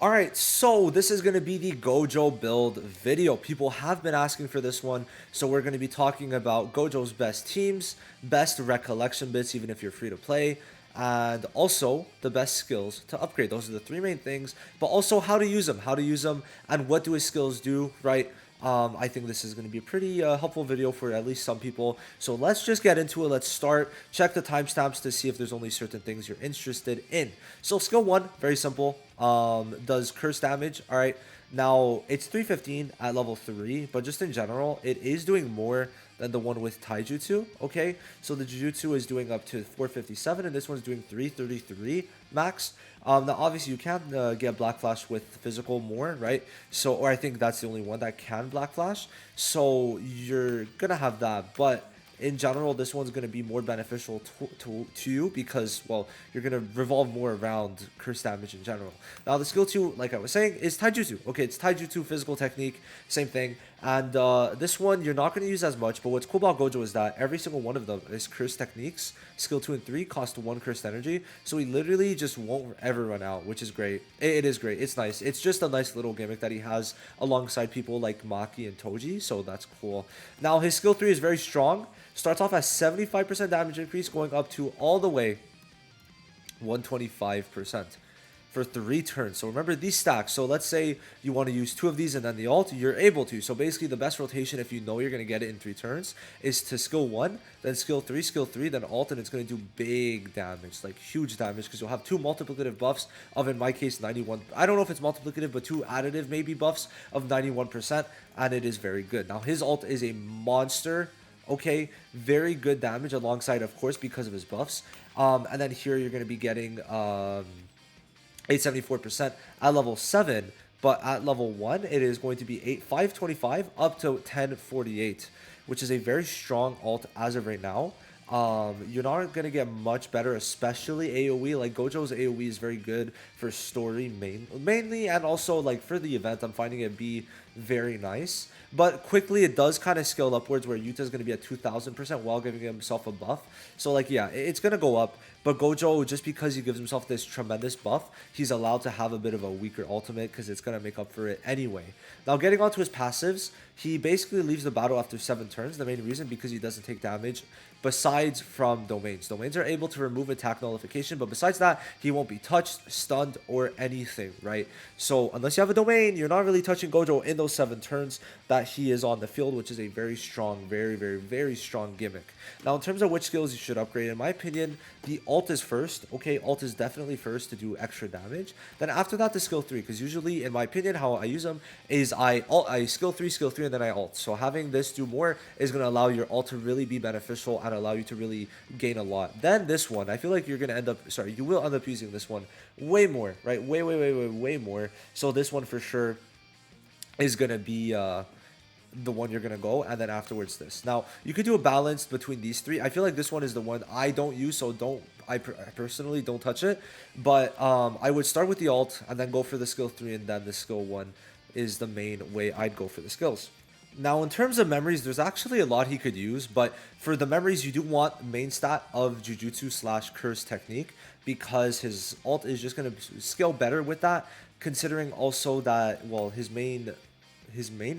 Alright, so this is going to be the Gojo build video. People have been asking for this one, so we're going to be talking about Gojo's best teams, best recollection bits, even if you're free to play, and also the best skills to upgrade. Those are the three main things, but also how to use them, and what do his skills do, right? I think this is going to be a pretty helpful video for at least some people. So let's just get into it. Let's start. Check the timestamps to see if there's only certain things you're interested in. So skill 1, very simple. Does curse damage. All right. Now, it's 315 at level 3, but just in general, it is doing more than the one with Taijutsu, okay? So the Jujutsu is doing up to 457, and this one's doing 333 max. Now, obviously, you can get Black Flash with physical more, right? So, or I think that's the only one that can Black Flash. So, you're going to have that, but in general, this one's going to be more beneficial to you because, well, you're going to revolve more around curse damage in general. Now, the skill 2, like I was saying, is Taijutsu. Okay, it's Taijutsu, physical technique, same thing. And this one, you're not going to use as much, but what's cool about Gojo is that every single one of them is curse techniques. Skill 2 and 3 cost 1 cursed energy, so he literally just won't ever run out, which is great. It is great. It's nice. It's just a nice little gimmick that he has alongside people like Maki and Toji, so that's cool. Now, his skill 3 is very strong. Starts off at 75% damage increase, going up to all the way 125% for 3 turns. So remember these stacks. So let's say you want to use 2 of these and then the ult, you're able to. So basically the best rotation, if you know you're going to get it in 3 turns, is to skill 1, then skill 3, then ult, and it's going to do big damage, like huge damage, because you'll have 2 multiplicative buffs of, in my case, 91. I don't know if it's multiplicative, but 2 additive maybe buffs of 91%, and it is very good. Now his ult is a monster. Okay, very good damage alongside, of course, because of his buffs. And then here you're going to be getting 874% at level 7, but at level 1, it is going to be 525 up to 1048, which is a very strong ult as of right now. You're not going to get much better, especially AoE. Like, Gojo's AoE is very good for story mainly, and also, like, for the event, I'm finding it be very nice. But quickly, it does kind of scale upwards, where Yuta's going to be at 2000% while giving himself a buff. So, like, yeah, it's going to go up. But Gojo, just because he gives himself this tremendous buff, he's allowed to have a bit of a weaker ultimate because it's going to make up for it anyway. Now, getting onto his passives, he basically leaves the battle after 7 turns. The main reason, because he doesn't take damage besides from domains. Domains are able to remove attack nullification, but besides that, he won't be touched, stunned, or anything, right? So unless you have a domain, you're not really touching Gojo in those 7 turns that he is on the field, which is a very strong, very strong gimmick. Now, in terms of which skills you should upgrade, in my opinion, the ult is first. Okay, ult is definitely first to do extra damage. Then after that, the skill 3, because usually, in my opinion, how I use them is I skill 3, and then I ult. So having this do more is going to allow your ult to really be beneficial and allow you to really gain a lot. Then this one, I feel like you're going to end up, you will end up using this one way more, right? Way more. So this one for sure is going to be the one you're going to go, and then afterwards this. Now, you could do a balance between these 3. I feel like this one is the one I don't use, so I personally don't touch it. But I would start with the ult and then go for the skill 3, and then the skill 1 is the main way I'd go for the skills. Now, in terms of memories, there's actually a lot he could use, but for the memories, you do want main stat of Jujutsu / Curse Technique, because his ult is just going to scale better with that, considering also that, well, his main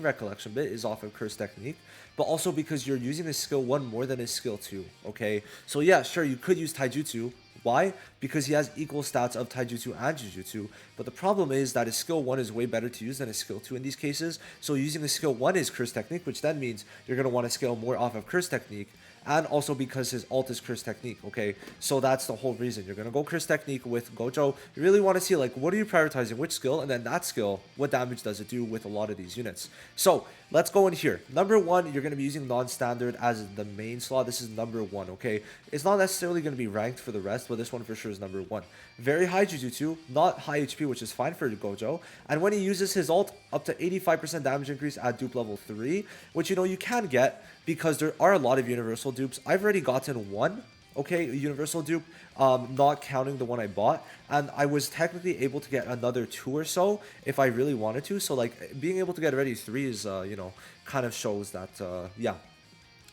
recollection bit is off of Curse Technique, but also because you're using his skill 1 more than his skill 2, okay? So yeah, sure, you could use Taijutsu. Why? Because he has equal stats of Taijutsu and Jujutsu, but the problem is that his skill 1 is way better to use than his skill 2 in these cases. So using his skill 1 is Curse Technique, which then means you're going to want to scale more off of Curse Technique, and also because his ult is Curse Technique, okay? So that's the whole reason. You're going to go Curse Technique with Gojo. You really want to see, like, what are you prioritizing, which skill, and then that skill, what damage does it do with a lot of these units. So let's go in here. Number 1, you're going to be using non-standard as the main slot. This is number 1, okay? It's not necessarily going to be ranked for the rest, but this one for sure is number 1. Very high Jujutsu, not high HP, which is fine for Gojo. And when he uses his ult, up to 85% damage increase at dupe level 3, which, you know, you can get because there are a lot of universal dupes. I've already gotten 1, okay, universal dupe, not counting the one I bought, and I was technically able to get another 2 or so if I really wanted to. So, like, being able to get already 3 is, you know, kind of shows that, yeah,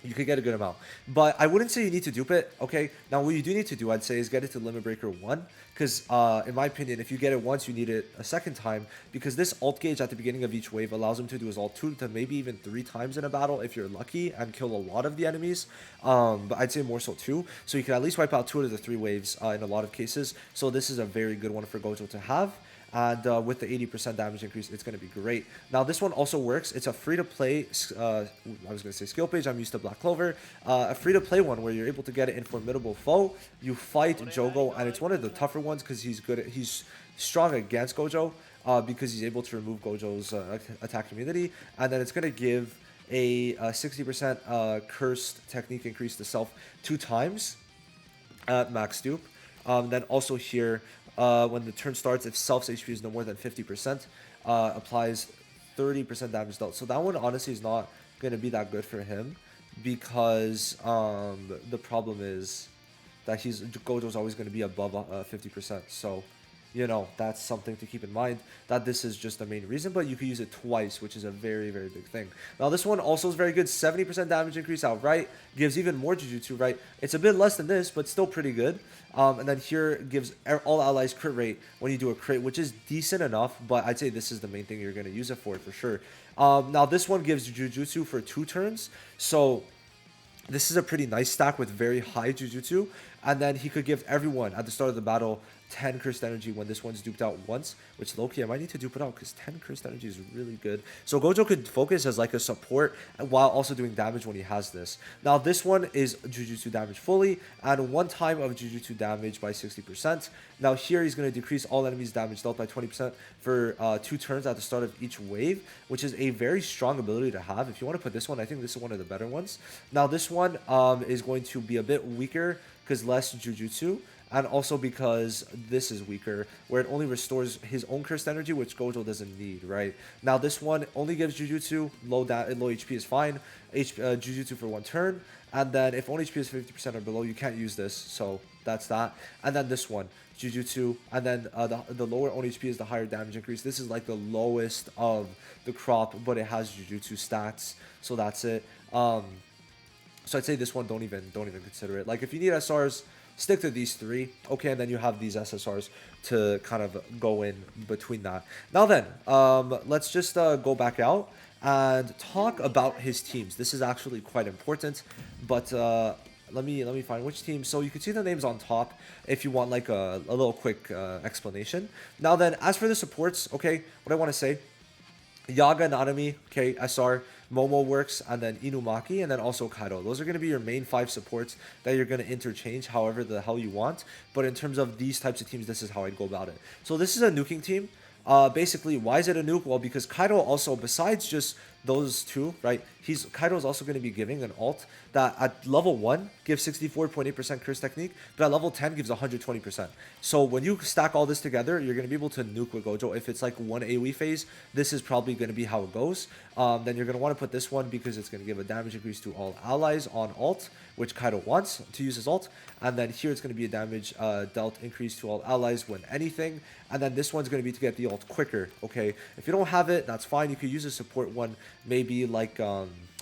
You could get a good amount. But I wouldn't say you need to dupe it, okay? Now, what you do need to do, I'd say, is get it to Limit Breaker 1. Because, in my opinion, if you get it once, you need it a second time. Because this alt gauge at the beginning of each wave allows him to do his alt 2 to maybe even 3 times in a battle if you're lucky and kill a lot of the enemies. But I'd say more so 2. So you can at least wipe out 2 out of the 3 waves in a lot of cases. So this is a very good one for Gojo to have. And with the 80% damage increase, it's going to be great. Now, this one also works. It's a free-to-play, I was going to say skill page. I'm used to Black Clover. A free-to-play one where you're able to get it in Formidable Foe. You fight Jogo, and it's one of the tougher ones because he's strong against Gojo because he's able to remove Gojo's attack immunity. And then it's going to give a 60% cursed technique increase to self 2 times at max dupe. Then also here, when the turn starts, if self's HP is no more than 50%, applies 30% damage dealt. So that one honestly is not going to be that good for him because the problem is that Gojo's always going to be above 50%. So, you know, that's something to keep in mind, that this is just the main reason, but you can use it twice, which is a very, very big thing. Now, this one also is very good. 70% damage increase outright, gives even more Jujutsu, right? It's a bit less than this, but still pretty good. And then here gives all allies crit rate when you do a crit, which is decent enough, but I'd say this is the main thing you're going to use it for sure. Now, this one gives Jujutsu for 2 turns, so this is a pretty nice stack with very high Jujutsu. And then he could give everyone at the start of the battle 10 cursed energy when this one's duped out once, which low-key I might need to dupe it out because 10 cursed energy is really good. So Gojo could focus as like a support while also doing damage when he has this. Now this one is Jujutsu damage fully and 1 time of Jujutsu damage by 60%. Now here he's going to decrease all enemies damage dealt by 20% for 2 turns at the start of each wave, which is a very strong ability to have. If you want to put this one, I think this is one of the better ones. Now this one is going to be a bit weaker because less Jujutsu, and also because this is weaker, where it only restores his own cursed energy, which Gojo doesn't need, right? Now this one only gives Jujutsu, low HP is fine, Jujutsu for 1 turn, and then if only HP is 50% or below, you can't use this, so that's that. And then this one, Jujutsu, and then the lower own HP is the higher damage increase. This is like the lowest of the crop, but it has Jujutsu stats, so that's it. So I'd say this one, don't even consider it. Like if you need SRs, stick to these 3, okay, and then you have these SSRs to kind of go in between that. Now then, let's just go back out and talk about his teams. This is actually quite important, but let me find which team. So you can see the names on top if you want like a little quick explanation. Now then, as for the supports, okay, what I want to say, Yaga, Nanami, okay, SR, Momo works, and then Inumaki, and then also Kaido. Those are going to be your main 5 supports that you're going to interchange however the hell you want. But in terms of these types of teams, this is how I'd go about it. So this is a nuking team. Basically, why is it a nuke? Well, because Kaido also, besides just those 2, right, Kaido's also going to be giving an alt that at level 1 gives 64.8% curse technique, but at level 10 gives 120%. So when you stack all this together, you're going to be able to nuke with Gojo. If it's like 1 AoE phase, this is probably going to be how it goes. Then you're going to want to put this one because it's going to give a damage increase to all allies on alt, which Kaido wants to use his alt. And then here it's going to be a damage dealt increase to all allies when anything. And then this one's going to be to get the alt quicker, okay? If you don't have it, that's fine. You could use a support one, maybe like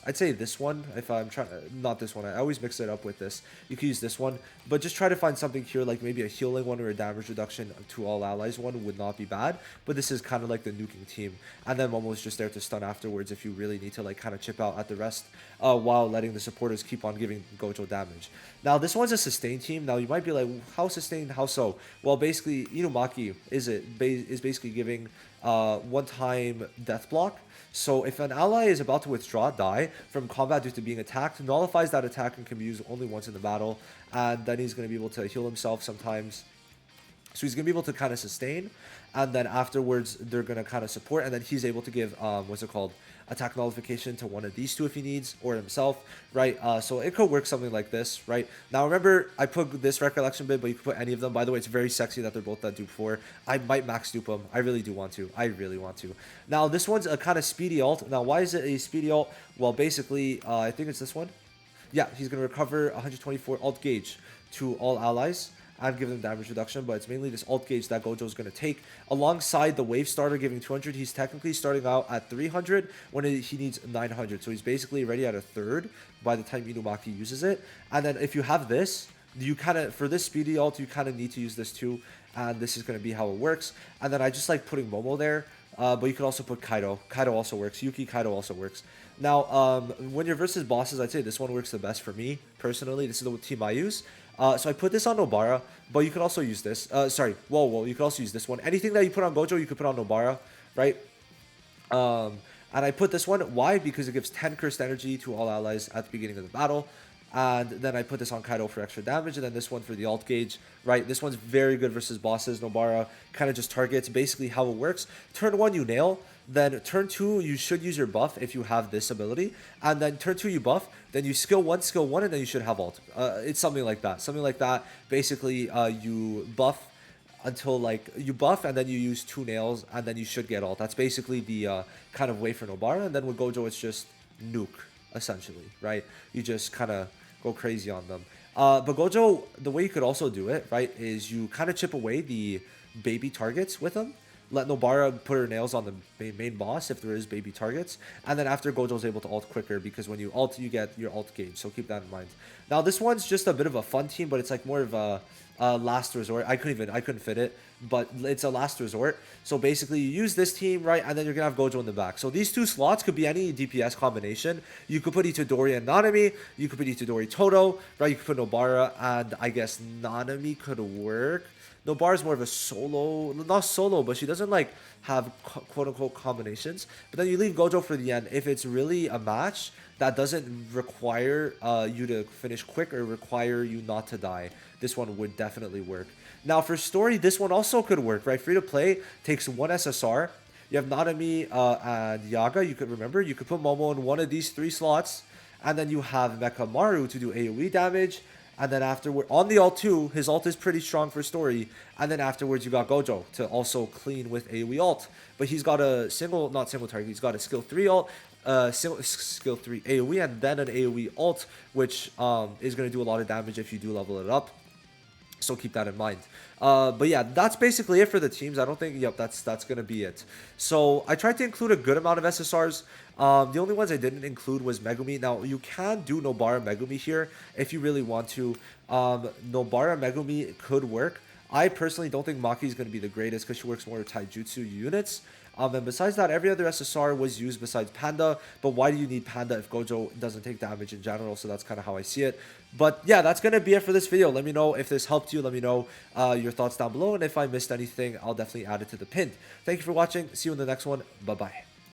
I'd say this one, if I'm trying, not this one, I always mix it up with this. You can use this one, but just try to find something here, like maybe a healing one or a damage reduction to all allies one would not be bad, but this is kind of like the nuking team. And then Momo's just there to stun afterwards if you really need to like kind of chip out at the rest while letting the supporters keep on giving Gojo damage. Now, this one's a sustained team. Now, you might be like, how sustained, how so? Well, basically, Inumaki is basically giving 1-time death block. So if an ally is about to withdraw, die from combat due to being attacked, nullifies that attack and can be used only once in the battle, and then he's going to be able to heal himself sometimes. So he's going to be able to kind of sustain, and then afterwards they're going to kind of support, and then he's able to give, attack nullification to one of these 2 if he needs, or himself, right? So it could work something like this, right? Now remember, I put this Recollection bid, but you can put any of them. By the way, it's very sexy that they're both that dupe 4. I might max dupe them. I really do want to. I really want to. Now this one's a kind of speedy alt. Now why is it a speedy alt? Well, basically, I think it's this one. Yeah, he's going to recover 124 alt gauge to all allies. and give them damage reduction, but it's mainly this alt gauge that Gojo is going to take alongside the wave starter giving 200. He's technically starting out at 300 when he needs 900, so he's basically already at a third by the time Inumaki uses it. And then if you have this, you kind of, for this speedy ult, you kind of need to use this too, and this is going to be how it works. And then I just like putting Momo there, but you could also put Kaido. Kaido also works. Yuki, Kaido also works. Now, when you're versus bosses, I'd say this one works the best for me, personally. This is the team I use. So I put this on Nobara, but you could also use this. Sorry, whoa, you could also use this one. Anything that you put on Gojo, you could put on Nobara, right? And I put this one. Why? Because it gives 10 cursed energy to all allies at the beginning of the battle. And then I put this on Kaido for extra damage, and then this one for the alt gauge, right? This one's very good versus bosses. Nobara kind of just targets. Basically how it works. Turn 1, you nail. Then turn 2, you should use your buff if you have this ability. And then turn 2, you buff. Then you skill 1, and then you should have alt. It's something like that. Something like that. Basically, you buff until like you buff and then you use 2 nails and then you should get alt. That's basically the kind of way for Nobara. And then with Gojo, it's just nuke, essentially, right? You just kind of go crazy on them. But Gojo, the way you could also do it, right, is you kind of chip away the baby targets with them. Let Nobara put her nails on the main boss if there is baby targets. And then after, Gojo's able to ult quicker because when you ult, you get your alt gauge. So keep that in mind. Now, this one's just a bit of a fun team, but it's like more of a last resort. I couldn't fit it, but it's a last resort. So basically, you use this team, right, and then you're gonna have Gojo in the back. So these 2 slots could be any DPS combination. You could put Itadori and Nanami. You could put Itadori Toto, right? You could put Nobara, and I guess Nanami could work. Nobara's more of a solo, not solo, but she doesn't like have quote-unquote combinations. But then you leave Gojo for the end. If it's really a match that doesn't require you to finish quick or require you not to die, this one would definitely work. Now for story, this one also could work, right? Free to play takes 1 SSR. You have Nanami and Yaga. You could remember, you could put Momo in one of these 3 slots, and then you have Mecha Maru to do AoE damage. And then afterward, on the ult too, his ult is pretty strong for story. And then afterwards, you got Gojo to also clean with AoE ult. But he's got a not single target, he's got a skill 3 ult, skill 3 AoE, and then an AoE ult, which is going to do a lot of damage if you do level it up. So keep that in mind. But yeah, that's basically it for the teams. I don't think, yep, that's going to be it. So I tried to include a good amount of SSRs. The only ones I didn't include was Megumi. Now, you can do Nobara Megumi here if you really want to. Nobara Megumi could work. I personally don't think Maki is going to be the greatest because she works more with Taijutsu units. And besides that, every other SSR was used besides Panda. But why do you need Panda if Gojo doesn't take damage in general? So that's kind of how I see it. But yeah, that's going to be it for this video. Let me know if this helped you. Let me know your thoughts down below. And if I missed anything, I'll definitely add it to the pin. Thank you for watching. See you in the next one. Bye-bye.